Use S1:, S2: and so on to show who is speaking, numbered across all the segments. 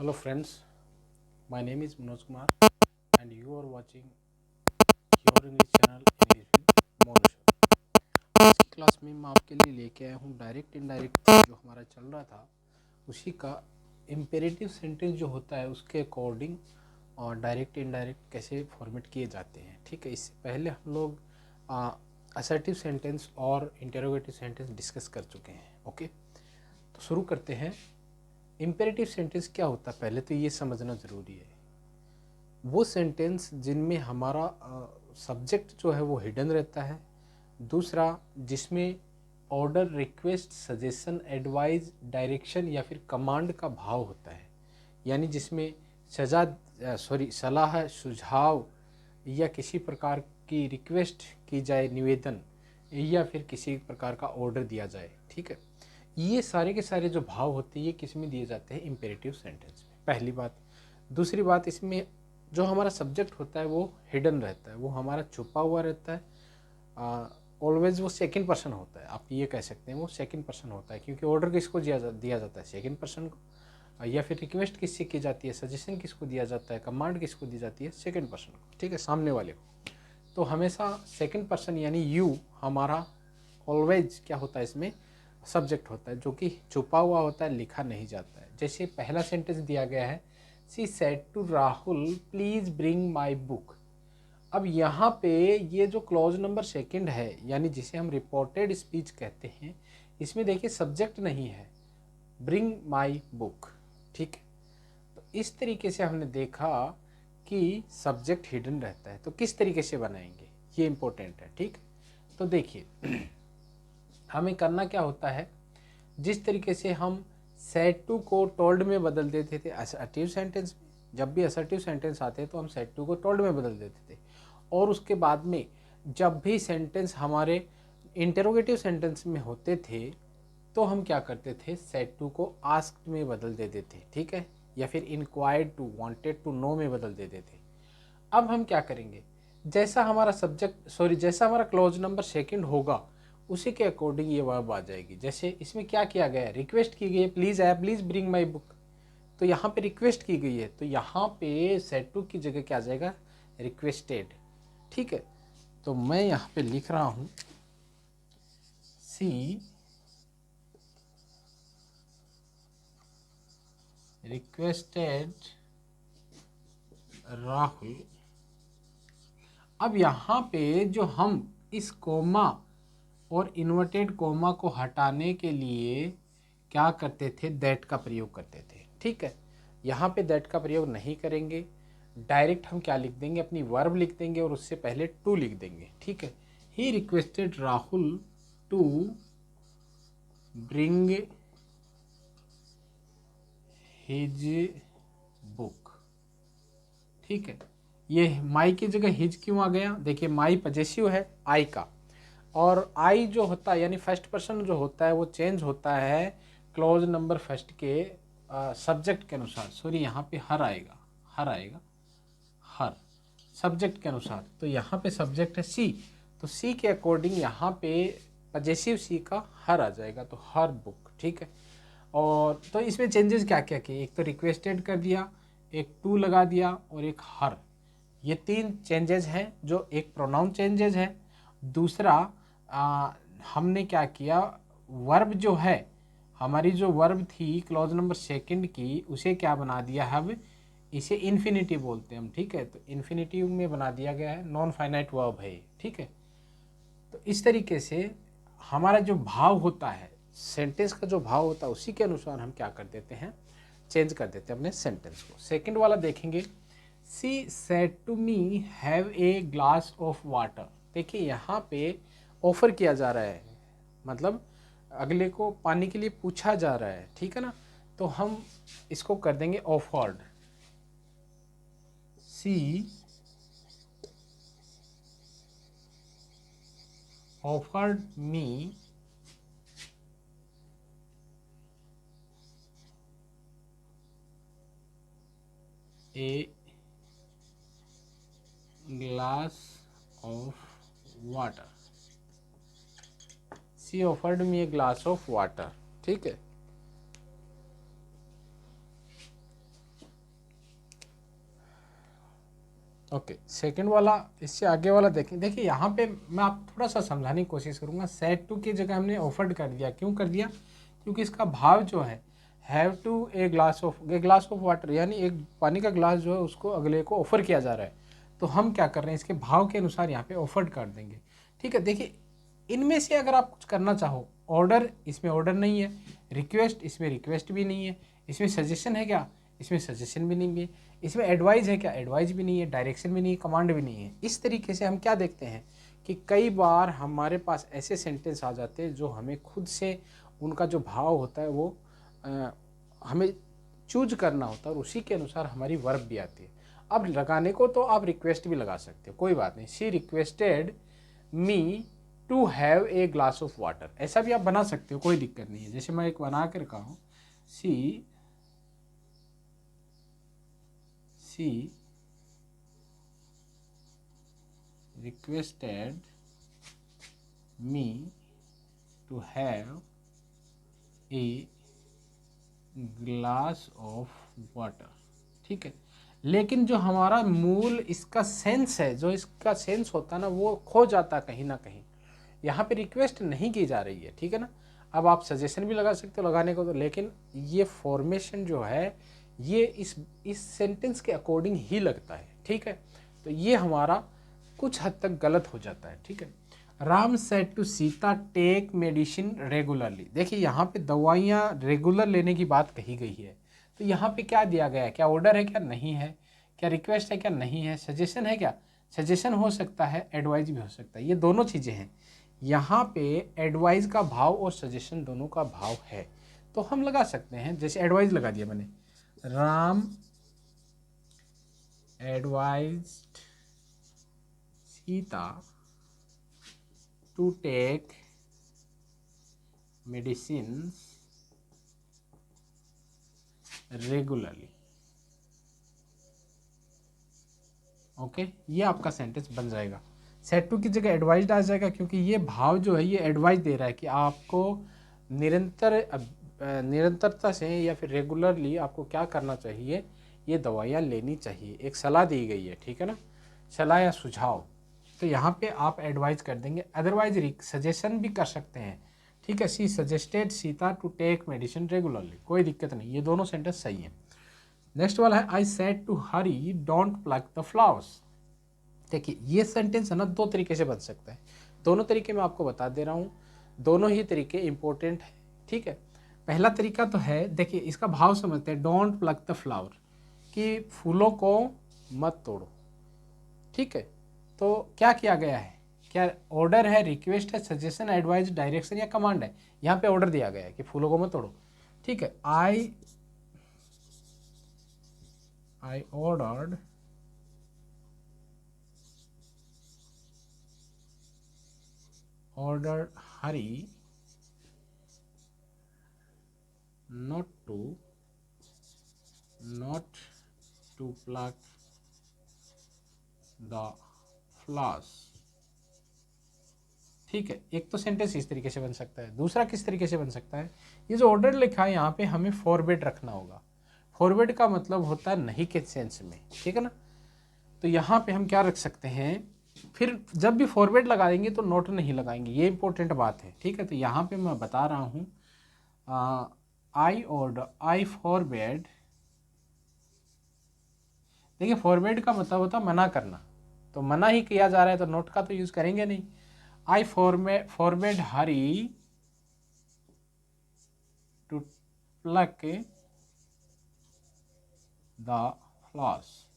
S1: Hello friends, my name is Manoj Kumar and you are watching your English channel English with Monu show. आज की class में मैं आपके लिए लेके आया हूँ डायरेक्ट इनडायरेक्ट जो हमारा चल रहा था उसी का इम्पेरेटिव सेंटेंस जो होता है उसके अकॉर्डिंग और डायरेक्ट इनडायरेक्ट कैसे फॉर्मेट किए जाते हैं। ठीक है, इससे पहले हम लोग असर्टिव सेंटेंस और इंटरोगेटिव सेंटेंस डिस्कस कर चुके हैं। ओके, तो शुरू करते हैं। इम्पेरेटिव सेंटेंस क्या होता है पहले तो ये समझना ज़रूरी है। वो सेंटेंस जिनमें हमारा सब्जेक्ट जो है वो हिडन रहता है, दूसरा जिसमें order, request, suggestion, advice, direction या फिर कमांड का भाव होता है, यानी जिसमें सलाह, सुझाव या किसी प्रकार की रिक्वेस्ट की जाए, निवेदन या फिर किसी प्रकार का ऑर्डर दिया जाए। ठीक है, ये सारे के सारे जो भाव होते हैं ये किस में दिए जाते हैं? इम्पेरेटिव सेंटेंस में। पहली बात। दूसरी बात, इसमें जो हमारा सब्जेक्ट होता है वो हिडन रहता है, वो हमारा छुपा हुआ रहता है। ऑलवेज वो सेकंड पर्सन होता है, आप ये कह सकते हैं वो सेकंड पर्सन होता है, क्योंकि ऑर्डर किसको दिया जाता है? सेकंड पर्सन को। या फिर रिक्वेस्ट किससे की जाती है? सजेशन किसको दिया जाता है? कमांड किसको दी जाती है? सेकंड पर्सन को। ठीक है, सामने वाले को। तो हमेशा सेकंड पर्सन यानी यू हमारा ऑलवेज क्या होता है? इसमें सब्जेक्ट होता है जो कि छुपा हुआ होता है, लिखा नहीं जाता है। जैसे पहला सेंटेंस दिया गया है, she said to Rahul please bring my book. अब यहाँ पे ये जो क्लॉज नंबर सेकंड है, यानी जिसे हम रिपोर्टेड स्पीच कहते हैं, इसमें देखिए सब्जेक्ट नहीं है, ब्रिंग माई बुक। ठीक है, तो इस तरीके से हमने देखा कि सब्जेक्ट हिडन रहता है। तो किस तरीके से बनाएंगे ये इंपॉर्टेंट है। ठीक, तो देखिए हमें करना क्या होता है, जिस तरीके से हम सेड टू को टोल्ड में बदल देते थे असर्टिव सेंटेंस में, जब भी असर्टिव सेंटेंस आते तो हम सेड टू को टोल्ड में बदल देते थे, और उसके बाद में जब भी सेंटेंस हमारे इंटरोगेटिव सेंटेंस में होते थे तो हम क्या करते थे? सेड टू को आस्क्ड में बदल देते थे। ठीक है, या फिर inquired to, wanted to know में बदल देते थे। अब हम क्या करेंगे, जैसा हमारा जैसा हमारा क्लॉज नंबर सेकंड होगा उसी के अकॉर्डिंग ये वर्ब आ जाएगी। जैसे इसमें क्या किया गया है? रिक्वेस्ट की गई है, प्लीज आया, प्लीज ब्रिंग माई बुक। तो यहाँ पे रिक्वेस्ट की गई है, तो यहाँ पे सेड टू की जगह क्या आ जाएगा? रिक्वेस्टेड। ठीक है, तो मैं यहाँ पे लिख रहा हूँ सी रिक्वेस्टेड राहुल। अब यहाँ पे जो हम इस कोमा और इन्वर्टेड कोमा को हटाने के लिए क्या करते थे? दैट का प्रयोग करते थे। ठीक है, यहाँ पे दैट का प्रयोग नहीं करेंगे, डायरेक्ट हम क्या लिख देंगे? अपनी वर्ब लिख देंगे और उससे पहले टू लिख देंगे। ठीक है, he requested Rahul to bring his book. ठीक है, ये माई की जगह हिज क्यों आ गया? देखिए माई पजेसिव है आई का, और आई जो होता है यानी फर्स्ट पर्सन जो होता है वो चेंज होता है क्लॉज नंबर फर्स्ट के सब्जेक्ट के अनुसार। सॉरी, यहाँ पे हर आएगा, हर सब्जेक्ट के अनुसार। तो यहाँ पे सब्जेक्ट है सी, तो सी के अकॉर्डिंग यहाँ पे पजेसिव सी का हर आ जाएगा, तो हर बुक। ठीक है, और तो इसमें चेंजेस क्या क्या किए? एक तो रिक्वेस्टेड कर दिया, एक टू लगा दिया और एक हर। ये तीन चेंजेस हैं, जो एक प्रोनाउन चेंजेस है। दूसरा हमने क्या किया? वर्ब जो है, हमारी जो वर्ब थी क्लॉज नंबर सेकंड की, उसे क्या बना दिया है? अब इसे इन्फिनिटिव बोलते हैं हम। ठीक है, तो इन्फिनिटिव में बना दिया गया है, नॉन फाइनाइट वर्ब है। ठीक है, तो इस तरीके से हमारा जो भाव होता है, सेंटेंस का जो भाव होता है, उसी के अनुसार हम क्या कर देते हैं? चेंज कर देते हैं अपने सेंटेंस को। सेकंड वाला देखेंगे, she said to me have a glass of water. देखिए यहाँ पे ऑफर किया जा रहा है, मतलब अगले को पानी के लिए पूछा जा रहा है। ठीक है ना, तो हम इसको कर देंगे offered. She offered me a glass of water. She offered me a glass of water. ठीक है, ओके, सेकंड वाला, इससे आगे वाला देखें। देखिए यहाँ पे मैं आप थोड़ा सा समझाने की कोशिश करूँगा। सेड टू की जगह हमने ऑफर्ड कर दिया। क्यों कर दिया? क्योंकि इसका भाव जो है have to a glass of water, यानी एक पानी का ग्लास जो है उसको अगले को ऑफर किया जा रहा है। तो हम क्या कर रहे हैं, इसके भाव के अनुसार यहाँ पे ऑफर्ड कर देंगे। ठीक है, देखिए इनमें से अगर आप कुछ करना चाहो, ऑर्डर, इसमें ऑर्डर नहीं है, रिक्वेस्ट, इसमें रिक्वेस्ट भी नहीं है, इसमें सजेशन है क्या, इसमें सजेशन भी नहीं है, इसमें एडवाइस है क्या, एडवाइस भी नहीं है, डायरेक्शन भी नहीं है, कमांड भी नहीं है। इस तरीके से हम क्या देखते हैं कि कई बार हमारे पास ऐसे सेंटेंस आ जाते हैं जो हमें खुद से उनका जो भाव होता है वो हमें चूज करना होता है, और उसी के अनुसार हमारी वर्ब भी आती है। अब लगाने को तो आप रिक्वेस्ट भी लगा सकते हो, कोई बात नहीं। She requested me to have a glass of water, ऐसा भी आप बना सकते हो, कोई दिक्कत नहीं है। जैसे मैं एक बना कर रखा हूँ, सी requested me to have a glass of water। ठीक है, लेकिन जो हमारा मूल इसका सेंस है, जो इसका सेंस होता है ना, वो खो जाता है कहीं ना कहीं। यहाँ पे रिक्वेस्ट नहीं की जा रही है, ठीक है ना। अब आप सजेशन भी लगा सकते हो लगाने को तो, लेकिन ये फॉर्मेशन जो है ये इस सेंटेंस के अकॉर्डिंग ही लगता है, ठीक है। तो ये हमारा कुछ हद तक गलत हो जाता है, ठीक है। Ram said to Sita take medicine regularly. देखिए यहाँ पे दवाइयाँ रेगुलर लेने की बात कही गई है। तो यहाँ पे क्या दिया गया है, क्या ऑर्डर है क्या, नहीं है। क्या रिक्वेस्ट है क्या, नहीं है। सजेशन है क्या, सजेशन हो सकता है, एडवाइस भी हो सकता है, ये दोनों चीज़ें हैं। यहाँ पे एडवाइस का भाव और सजेशन दोनों का भाव है, तो हम लगा सकते हैं। जैसे एडवाइस लगा दिया मैंने, Ram advised Sita to take medicine regularly. Okay, ये आपका सेंटेंस बन जाएगा। सेट टू की जगह एडवाइज आ जाएगा, क्योंकि ये भाव जो है ये एडवाइस दे रहा है कि आपको निरंतरता से या फिर रेगुलरली आपको क्या करना चाहिए, ये दवाइयाँ लेनी चाहिए, एक सलाह दी गई है, ठीक है ना, सलाह या सुझाव। तो यहाँ पे आप एडवाइज कर देंगे। अदरवाइज सजेशन भी कर सकते हैं, ठीक है। She suggested Sita to take medicine regularly, कोई दिक्कत नहीं, ये दोनों सेंटेंस सही है। नेक्स्ट वाला है, I said to Hari don't pluck the flowers. देखिए ये सेंटेंस है ना, दो तरीके से बन सकता है। दोनों तरीके मैं आपको बता दे रहा हूँ, दोनों ही तरीके इंपॉर्टेंट है, ठीक है। पहला तरीका तो है, देखिए इसका भाव समझते हैं, डोंट प्लक द फ्लावर, कि फूलों को मत तोड़ो, ठीक है। तो क्या किया गया है, क्या ऑर्डर है, रिक्वेस्ट है, सजेशन, एडवाइस, डायरेक्शन या कमांड है? यहाँ पे ऑर्डर दिया गया है कि फूलों को मत तोड़ो, ठीक है। आई ordered Hari not to pluck the flowers, ठीक है। एक तो सेंटेंस इस तरीके से बन सकता है। दूसरा किस तरीके से बन सकता है, ये जो ऑर्डर लिखा है यहाँ पे हमें फॉरवर्ड रखना होगा। फॉरवर्ड का मतलब होता है नहीं के सेंस में, ठीक है ना। तो यहाँ पे हम क्या रख सकते हैं, फिर जब भी फॉरवर्ड लगाएंगे तो नोट नहीं लगाएंगे, ये इंपॉर्टेंट बात है, ठीक है। तो यहाँ पे मैं बता रहा हूँ, आई फॉरवर्ड, देखिए फॉरवर्ड का मतलब होता है मना करना, तो मना ही किया जा रहा है तो नोट का तो यूज़ करेंगे नहीं। I forward Hari to pluck the flowers.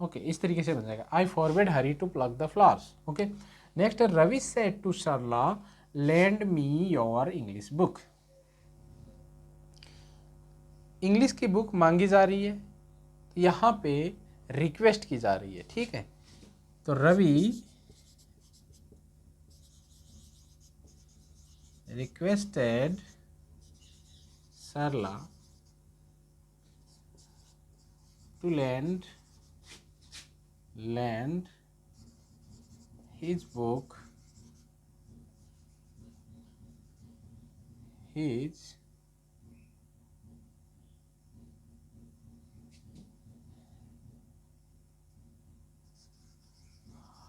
S1: Okay, इस तरीके से बन जाएगा, I forward Hari to pluck the flowers. Okay, next, Ravi said to Sarla lend me your English book. English की बुक मांगी जा रही है, तो यहाँ पे रिक्वेस्ट की जा रही है, ठीक है। तो Ravi requested Sarla to lend his book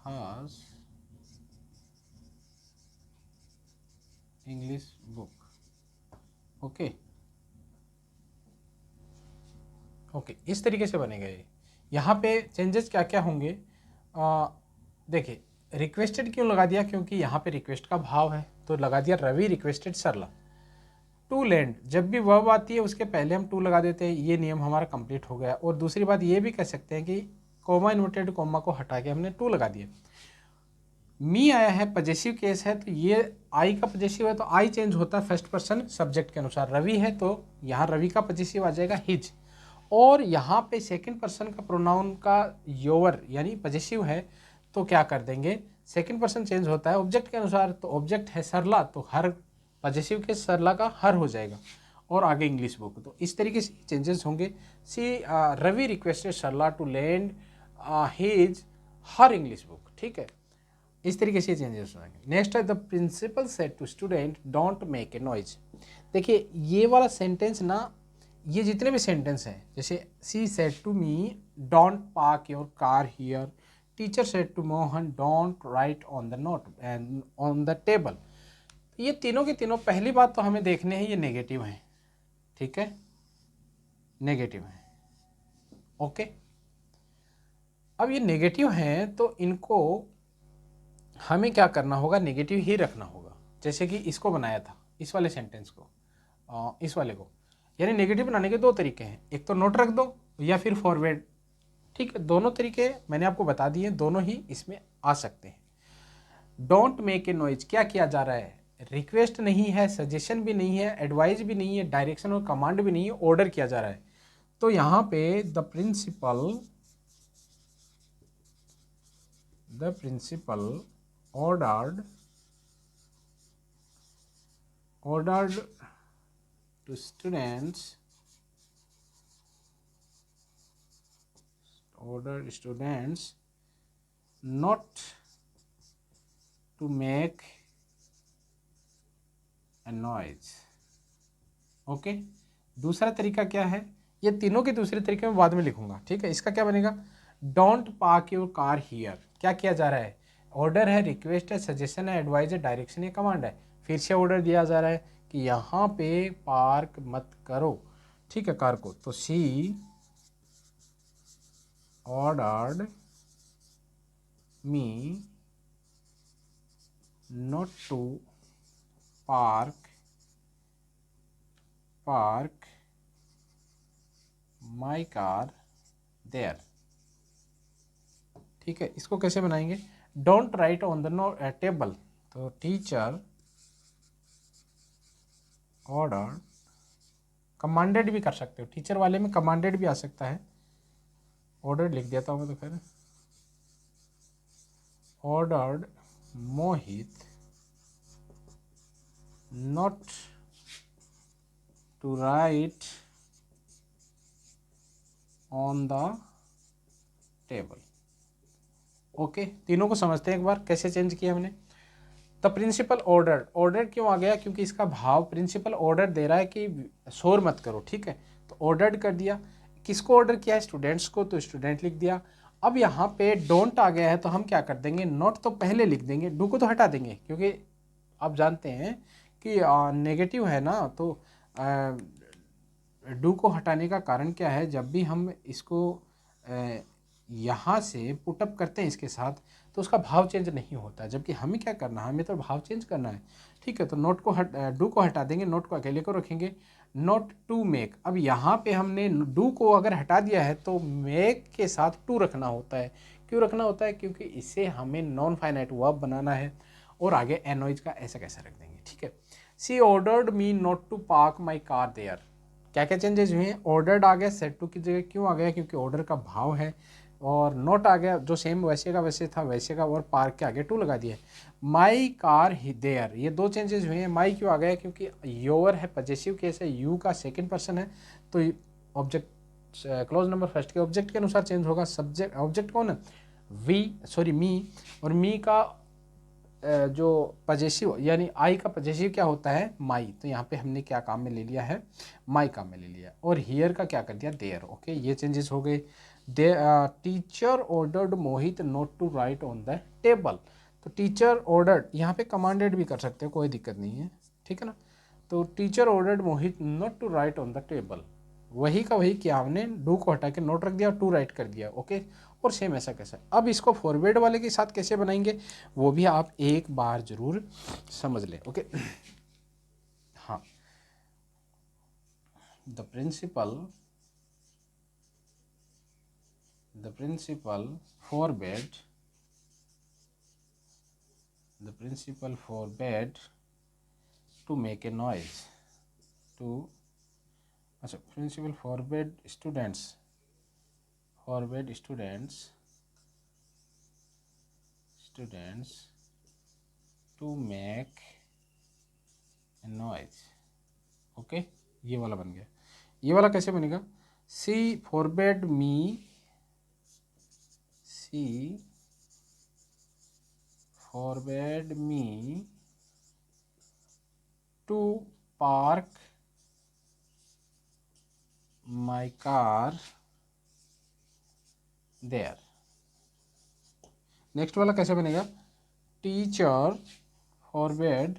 S1: has English book. Okay okay, इस तरीके से बनेगा ये। यहाँ पे चेंजेस क्या क्या होंगे, देखिए रिक्वेस्टेड क्यों लगा दिया, क्योंकि यहाँ पे रिक्वेस्ट का भाव है तो लगा दिया Ravi requested Sarla. To lend, जब भी वर्ब आती है उसके पहले हम टू लगा देते हैं, ये नियम हमारा कंप्लीट हो गया। और दूसरी बात ये भी कह सकते हैं कि कोमा इन्वर्टेड कोमा को हटा के हमने टू लगा दिया। मी आया है, पजेसिव केस है, तो ये आई का पजेसिव है तो आई चेंज होता है फर्स्ट पर्सन सब्जेक्ट के अनुसार। रवि है तो यहाँ रवि का पजेसिव आ जाएगा हिज। और यहाँ पे सेकंड पर्सन का प्रोनाउन का योवर यानी पजेसिव है तो क्या कर देंगे, सेकंड पर्सन चेंज होता है ऑब्जेक्ट के अनुसार। तो ऑब्जेक्ट है सरला तो हर पजेसिव के सरला का हर हो जाएगा और आगे इंग्लिश बुक। तो इस तरीके से चेंजेस होंगे। See Ravi requested Sarla to lend his her English book. ठीक है, इस तरीके से चेंजेस होंगे। नेक्स्ट है the principal said to student don't make a noise. देखिए ये वाला सेंटेंस ना, ये जितने भी सेंटेंस हैं, जैसे she said to me don't park your car here, teacher said to Mohan don't write on the note and on the table. ये तीनों के तीनों, पहली बात तो हमें देखने हैं ये नेगेटिव हैं। ठीक है, नेगेटिव हैं। ओके, अब ये नेगेटिव हैं तो इनको हमें क्या करना होगा, नेगेटिव ही रखना होगा। जैसे कि इसको बनाया था, इस वाले सेंटेंस को, इस वाले को, यानी नेगेटिव बनाने के दो तरीके हैं, एक तो नोट रख दो या फिर फॉरवर्ड। ठीक है, दोनों तरीके मैंने आपको बता दिए, दोनों ही इसमें आ सकते हैं। डोंट मेक ए नॉइज, क्या किया जा रहा है, रिक्वेस्ट नहीं है, सजेशन भी नहीं है, एडवाइस भी नहीं है, डायरेक्शन और कमांड भी नहीं है, ऑर्डर किया जा रहा है। तो यहाँ पे the principal ordered to students not to make a noise। Okay, दूसरा तरीका क्या है, ये तीनों के दूसरे तरीके में बाद में लिखूंगा। ठीक है, इसका क्या बनेगा, don't park your car here. क्या किया जा रहा है, ऑर्डर है, रिक्वेस्ट है, सजेशन है, एडवाइस है, डायरेक्शन है, कमांड है। फिर से ऑर्डर दिया जा रहा है कि यहाँ पे पार्क मत करो। ठीक है, कार को, तो she ordered me not to park my car there. ठीक है, इसको कैसे बनाएंगे, don't write on the table, तो टीचर ऑर्डर, कमांडेड भी कर सकते हो, टीचर वाले में कमांडेड भी आ सकता है, ऑर्डर लिख देता हूँ मैं तो खैर, ordered Mohit not to write on the table. Okay, तीनों को समझते हैं एक बार कैसे चेंज किया हमने। द प्रिंसिपल ऑर्डर क्यों आ गया, क्योंकि इसका भाव प्रिंसिपल ऑर्डर दे रहा है कि शोर मत करो। ठीक है, तो ऑर्डर्ड कर दिया, किसको ऑर्डर किया है, स्टूडेंट्स को, तो स्टूडेंट लिख दिया। अब यहाँ पे डोंट आ गया है तो हम क्या कर देंगे, नोट तो पहले लिख देंगे, डू को तो हटा देंगे, क्योंकि आप जानते हैं कि नेगेटिव है ना, तो डू को हटाने का कारण क्या है, जब भी हम इसको यहाँ से पुटअप करते हैं इसके साथ तो उसका भाव चेंज नहीं होता, जबकि हमें क्या करना है, हमें तो भाव चेंज करना है। ठीक है, तो नोट को डू को हटा देंगे, नोट को अकेले को रखेंगे, नोट टू मेक। अब यहाँ पे हमने डू को अगर हटा दिया है तो मेक के साथ टू रखना होता है। क्यों रखना होता है, क्योंकि इसे हमें नॉन फाइनाइट वर्ब बनाना है और आगे एनोइज का ऐसा कैसा रख देंगे। ठीक है, she ordered me not to park my car there. क्या क्या चेंजेस हुए हैं, ऑर्डर्ड आ गया, सेड टू की जगह क्यों आ गया, क्योंकि ऑर्डर का भाव है, और नोट आ गया जो सेम वैसे का वैसे था वैसे का, और पार्क के आगे टू लगा दिया। माई कार देयर, ये दो चेंजेस हुए हैं। माई क्यों आ गया, क्योंकि योर है, पजेसिव केस है, यू का सेकंड पर्सन है, तो ऑब्जेक्ट क्लोज नंबर फर्स्ट के ऑब्जेक्ट के अनुसार चेंज होगा। सब्जेक्ट ऑब्जेक्ट कौन है, मी, और मी का जो पजेसिव यानी आई का पजेसिव क्या होता है, माई, तो यहाँ पे हमने क्या काम में ले लिया है, माई काम में ले लिया, और हियर का क्या कर दिया, देयर। ओके, ये चेंजेस हो गए। Teacher ordered Mohit not to write on the table. तो टीचर ऑर्डर्ड, यहाँ पे कमांडेड भी कर सकते हैं, कोई दिक्कत नहीं है, ठीक है ना। तो teacher ordered Mohit not to write on the table, वही का वही किया हमने, डू को हटा के नोट रख दिया, टू राइट कर दिया, ओके। और सेम ऐसा कैसा। अब इसको फॉरवर्ड वाले के साथ कैसे बनाएंगे वो भी आप एक बार जरूर समझ लें, ओके। हाँ, the principal forbade to make a noise to, अच्छा, principal forbade students to make a noise, okay. ये वाला बन गया। ये वाला कैसे बनेगा, she forbade me to park my car there। Next वाला कैसे बनेगा, teacher forbade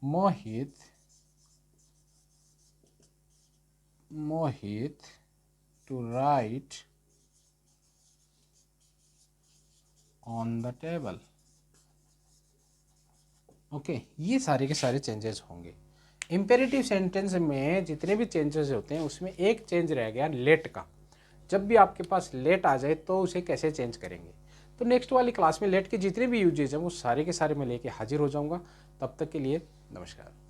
S1: Mohit to write on the table, okay. ये सारे के सारे चेंजेस होंगे। इम्पेरेटिव सेंटेंस में जितने भी चेंजेस होते हैं उसमें एक चेंज रह गया लेट का। जब भी आपके पास लेट आ जाए तो उसे कैसे चेंज करेंगे, तो नेक्स्ट वाली क्लास में लेट के जितने भी यूजेज हैं वो सारे के सारे मैं लेके हाजिर हो जाऊंगा। तब तक के लिए नमस्कार।